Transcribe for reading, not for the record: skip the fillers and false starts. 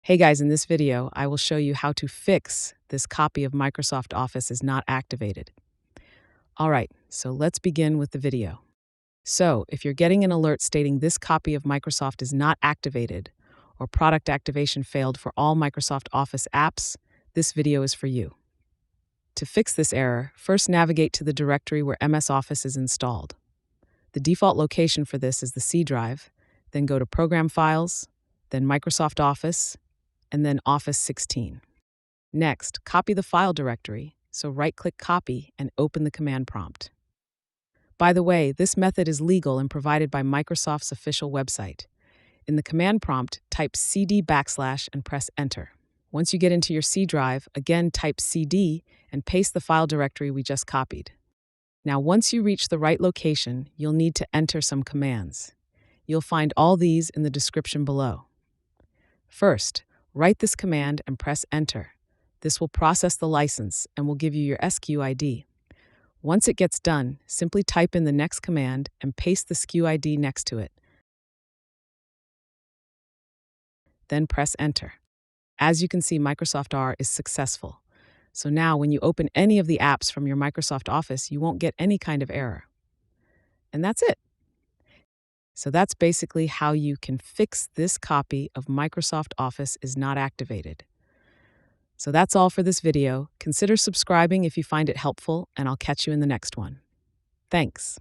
Hey guys, in this video, I will show you how to fix this copy of Microsoft Office is not activated. All right, so let's begin with the video. So, if you're getting an alert stating this copy of Microsoft is not activated or product activation failed for all Microsoft Office apps, this video is for you. To fix this error, first navigate to the directory where MS Office is installed. The default location for this is the C drive, then go to Program Files, then Microsoft Office, and then Office 16. Next, copy the file directory, so right-click Copy and open the command prompt. By the way, this method is legal and provided by Microsoft's official website. In the command prompt, type cd / and press Enter. Once you get into your C drive, again type cd and paste the file directory we just copied. Now, once you reach the right location, you'll need to enter some commands. You'll find all these in the description below. First, write this command and press Enter. This will process the license and will give you your SKU Once it gets done, simply type in the next command and paste the SKU next to it. Then press Enter. As you can see, Microsoft R is successful. So now when you open any of the apps from your Microsoft Office, you won't get any kind of error. And that's it. So that's basically how you can fix this copy of Microsoft Office is not activated. So that's all for this video. Consider subscribing if you find it helpful, and I'll catch you in the next one. Thanks.